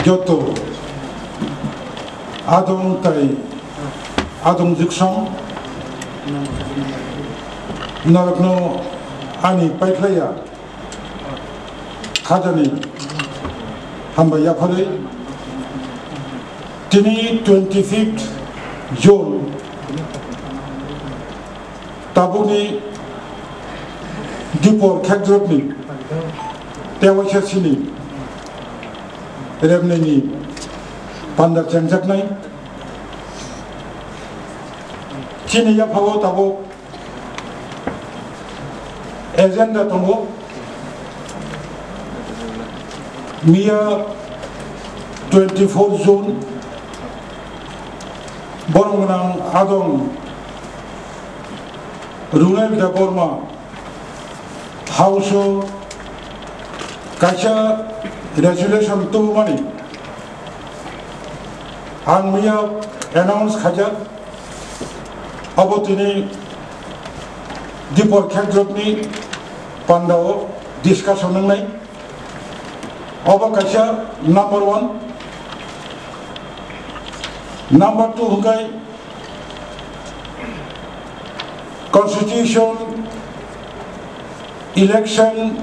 joto adong tai adong jiksong narokno ani paitlaya khajani hamba yaphare tini 25th June tabuni dipor khakjotni tewachasini remneni pandar changjaknai chini yaphawo tabo agenda tongo Mia 24 June Borongnang Adong Rural Deborma House Kacha Resolution 2 money and Mia announced Kaja Abotini Dipor Kagropni Pandao discussion nai Abakasha number 1 number 2 hungai Constitution Election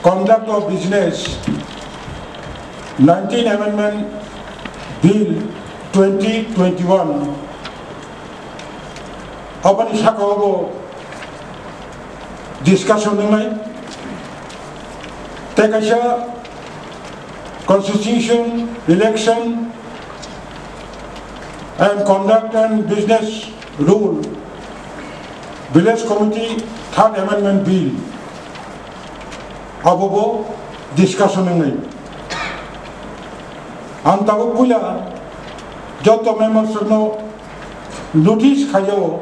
Conduct of Business 19 Amendment Bill 2021 Apani Shakago discussion nai Tekasha Constitution, Election and Conduct and Business Rule Village Committee 3rd Amendment Bill Abobo discussion ngai Antago Pula Joto members no notice Kayo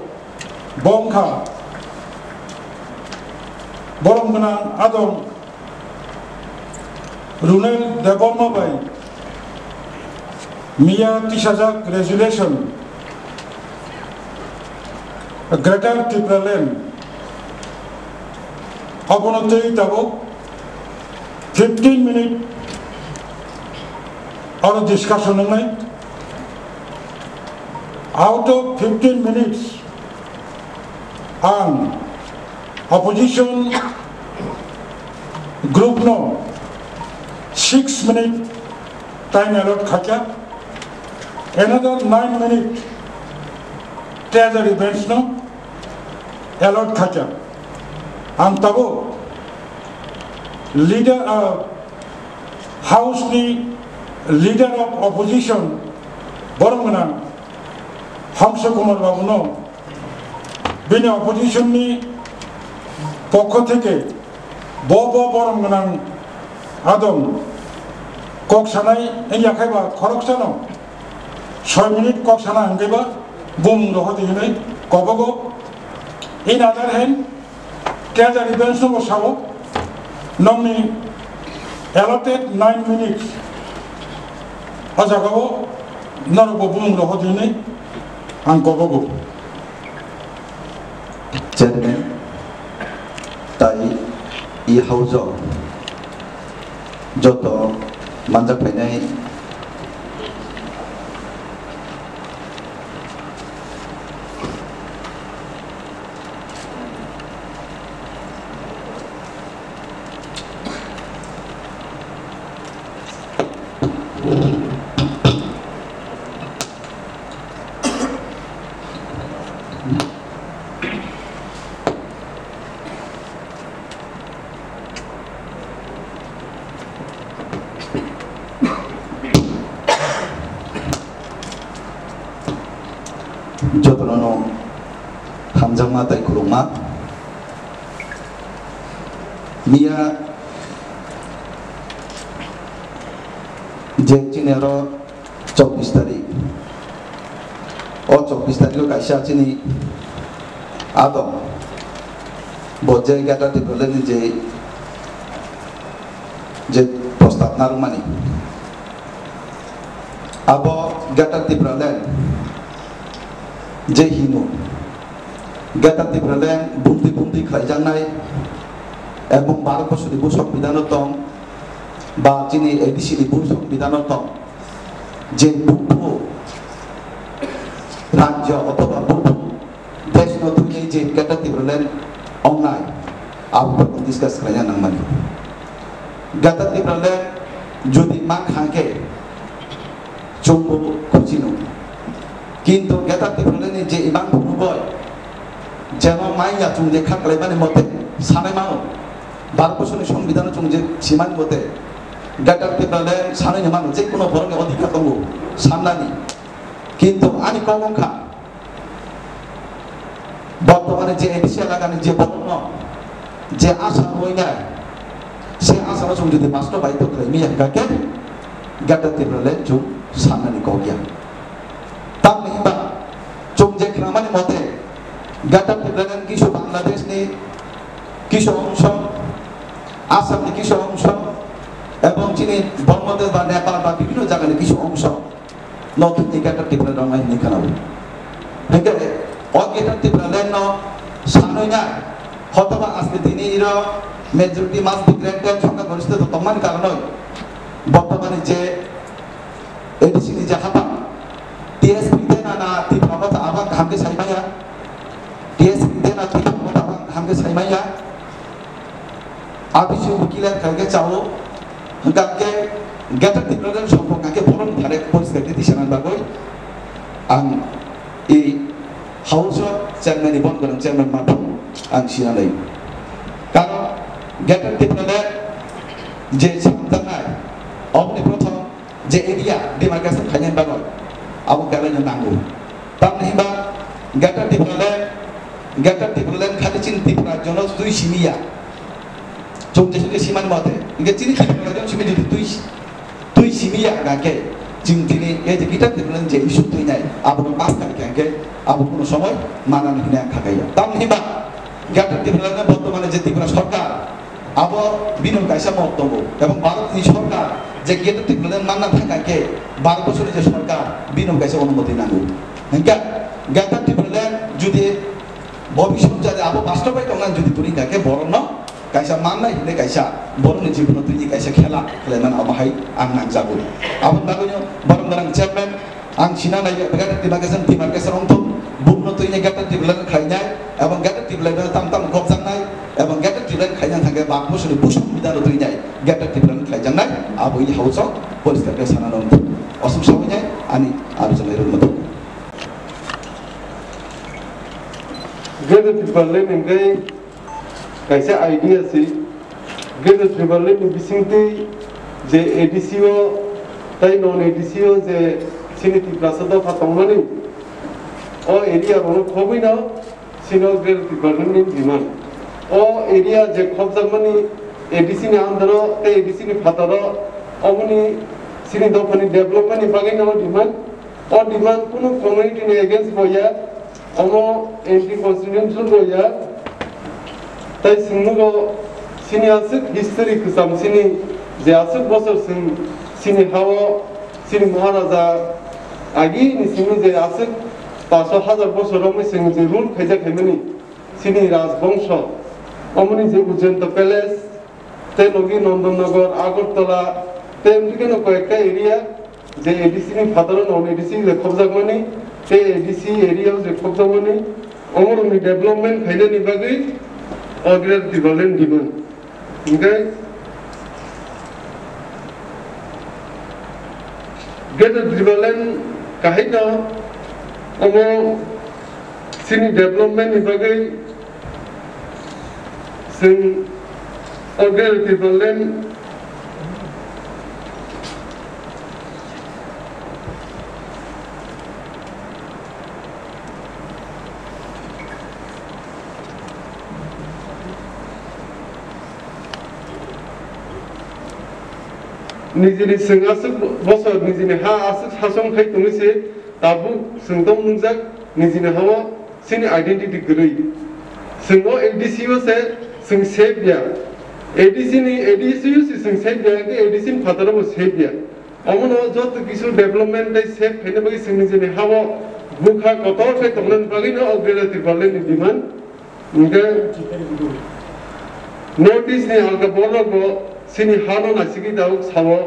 Bongka Boromgana Adong Rural Deborma by Mia Tishajak Resolution Greater Tipraland Abonotei Tabo 15-minute or discussion night. Out of 15 minutes and opposition group no 6-minute time allowed Khacha, another 9-minute treasury events no allowed Khacha, and Tabo leader House ni leader of opposition Boromana Hamsa Kumar Babu no bini opposition ni pokho theke Bobo Boromana Adam Kok Sanai Yakaba Koroksano 6 minutes Kok Sana Angeba Boom Rohoti Kobogo. In other hand, Treasury events no Savo Nomni allotted 9 minutes Azagabo Narobo Boom Rohoti and Kobogo. Chairman Tai I Hauzo Joto Manjak Penai Jotono Hamjama Tai Kuruma Mia Jekchinero 24 tarik O 24 tarik ko kaisa chini Adam Bojai gata tipulen je prostat narumani Abo gata tipulen Jehino Gata tipulen bumti khaijang nai Ebong Bharat Bosodibo Sombidhano tong বা যিনি ADC ভূ সংবিধানত যে বুদ্ধ রাজ্য অথবা বুদ্ধ দেশ নতুন যে গেটার টিব্রালেন অন্যায় আবু ডিসকাস খাইয়া নাংমানি গেটার টিব্রালেন যদি মা খাঁকে চম্বু খুঁজিনো কিন্তু গেটার টিব্রালেন যে ইমান ভূগয় যেন মাইয়া চুং যে খাকলাইমানি মতে সানাই মানো 12 বছরের সংবিধান চুং যে সীমান মতে গেটার টিব্রালেন সানাই মানো যে কোনো ধরনের অধিকার দङ সামনানি কিন্তু আনি কমখা বর্তমানে যে এডিসি এলাকানি যে বর্ণ যে আশা হইনায় সে আশার চুং যদি বাস্তবায়িত খাইমিয়া গাকে গেটার টিব্রালেন চুং সামনানি কগিয়া তাম হিবা চুং যে খামানি মতে গেটার টিব্রালেন কিছু বাংলাদেশনি কিছু অংশ আসামনি কিছু অংশ এবং যিনি বাংলাদেশ বা নেপাল বা বিভিন্ন জায়গায় কিছু অংশ নতুন গেটার টিব্রালেন রঙাই নিখানাবো হেকে অ গেটার টিব্রালেন ন সানইনা হতবা আজকে দিনে ইর মেজরিটি মাস বিগ্রেন্টেন সংখ্যা গরিষ্ঠ তমান কারণে বর্তমানে যে এডিসি যে হাবা টিএসপি দেনা না টিপ্রাবত আবাক হামকে সাইমায়া টিএসপি দেনা টিপ্রাবত আবাক হামকে সাইমায়া আবিসু উকিলের কালকে চাও কালকে গেটার টিব্রালেন সম্পর্কে বরং ধারে পরিষ্কার দিশানার বাগৈ আং এই হাউস চেয়ারম্যান বন করেন চেয়ারম্যান মাধ্যম আং সিনালাই কারণ গেটার টিব্রালেন যে সামজানায় অবনি প্রথম যে এরিয়া ডিমার্কেশন খাইনান বাগৈ আবু গালাইनो नांगौ तामहिबा गेटार टिब्रालेन खालि चिन टिब्रा जन दुई सिमिया जों जेसे सिमान मते इगे चिन टिब्रा जन सिमि दुई सिमिया गाके जों दिनै ए जे गेटार टिब्रालेन जे इस्यु थैनाय आबो पास खाके आबो কোনো সময় মানানো হিনা খাকাইয়া तामहिबा गेटार टिब्रालेन বর্তমানে যে ত্রিপুরা সরকার আবো বিনয় কাইসা মহত্তব এবং ভারতনি সরকার যে গেটার টিব্রালেন মাননা থাকাকে 12 বছরের যে সরকার বিনয় কাইসা অনুমতি নাঙ্গু হেঙ্কা গেটার টিব্রালেন যদি ভবিষ্যৎ যাতে আবো বাস্তবায়িত তংনান যদি তুরি কাকে বরণ কাইসা মাননাই হিলে কাইসা বরণনি জীবন তুই কাইসা খেলা খেলাইমান আবাহাই আং নাংজাগু আবন বাগৈनो বরং বরং চেয়ারম্যান আং সিনা নাই গেটার টিব্রালেন অন্ত বুকনো তুইনে গেটার টিব্রালেন খাইনাই এবং গেটার টিব্রালেন তাম গবজানাই এবং গেটার টিব্রালেন খাইনান থাকে 12 বছরের সংবিধান তুইনাই গেটার টিব্রালেন খাইজানাই আবো ই হাউসও পরিষ্কার করে সানানো অসম সামনে আনি আলোচনা এর মতো গেটার টিব্রালেন এঙ্গাই কাইসা আইডিয়া সি গেটার টিব্রালেন বিসিংতি যে এডিসিও তাই নন এডিসিও যে সিনিতি প্রাসাদ ফাতংমানি ও এরিয়া রনো খবই না সিনো গেটার টিব্রালেন বিমান ও এরিয়া যে খবজামানি এডিসি নি আন্দর তে এডিসি নি ফাতর অমনি সিনি দফানি ডেভেলপমেন্ট বাগৈ না ডিমান্ড ও ডিমান্ড কোনো কমিউনিটি নি এগেইনস্ট বয়া অমো এন্টি কনস্টিটিউশন বয়া তাই সিংমুগো সিনি আসুক হিস্টরি কুসাম সিনি যে আসুক বছর সিনি হাওয়া সিনি মহারাজা আগি নি সিনি যে আসুক 500,000 বছর আমি সিং যে রুল খাইজা খাইমানি সিনি রাজবংশ অমনি যে উজ্জয়ন্ত প্যালেস তে লগি নন্দননগর আগরতলা তে এমনিকেন কয়েকটা এরিয়া যে এডিসি নি ফাতর নন এডিসি যে খবজাগমানি তে এডিসি এরিয়াও যে খবজাগমানি অমরনি ডেভেলপমেন্ট খাইলে নিবাগৈ অগ্রের টিব্রালেন দিবেন ওকে গেটার টিব্রালেন কাহিনা অমো সিনি ডেভেলপমেন্ট নিবাগৈ जों अग्रेर टिब्रालेन निजेनि सिंगासुक बसर निजेनि हा आसुक सासं खाय तंगिसे दाबु सिंदम मुंजाक निजेनि हावा सिनि आइडेंटिटी गरै सिंगो एडिसिओ से सिं सेबिया एडिसि नि एडिसिओ से सिं सेबिया के एडिसिन फातरबो सेबिया अमनो जत किसु डेभलपमेंट दे सेब खायनो बागै सिं निजेनि हावा बुखा कतर खाय तंगन बागै न अग्रेर टिब्रालेन डिमान्ड नोटिस नि आलगा बरगो sini hano nasiki dauk sawo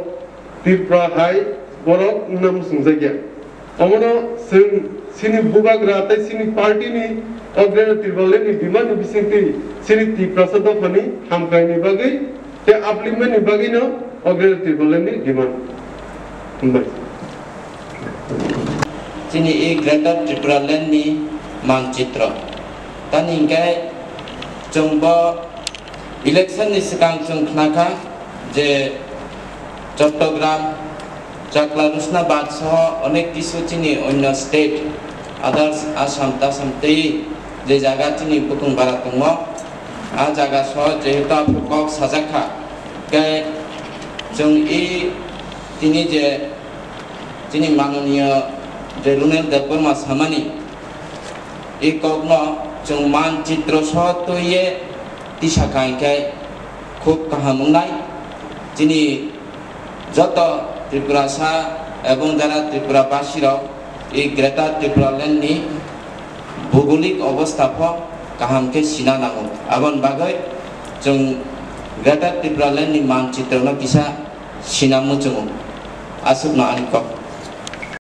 Tripura hai borok nam sungjagya amono sini bubagra tai sini party ni Agrena Tripura ni demand ni bisingti sini Tripura sada phani hamkai ni bagai te upliftment ni bagai no Agrena Tripura ni demand sini e Greater Tripura Land ni mancitra tani kai jomba election ni sekang chung khnaka je Chattogram Chakla Rusna Badsaho onek kisu chini onno state others Assam Tasamtei je jaga chini pukung baratungo a jaga so jehuta phukok sajaka kai chung e tini je chini manoniya je Runel Depurma Samani e kokno chung mancitra so toye tishakai kai খুব কাহামুনাই যিনি যত ত্রিপুরাসা এবং যারা ত্রিপুরাবাসীরাও এই greater Tripura ল্যান্ডনি ভৌগোলিক অবস্থাফক কাহামকে সিনা নাঙো আবন বাগৈ जों greater Tripura ল্যান্ডনি মানচিত্রনো কিসা সিনামু जों আসুকনো আনিকক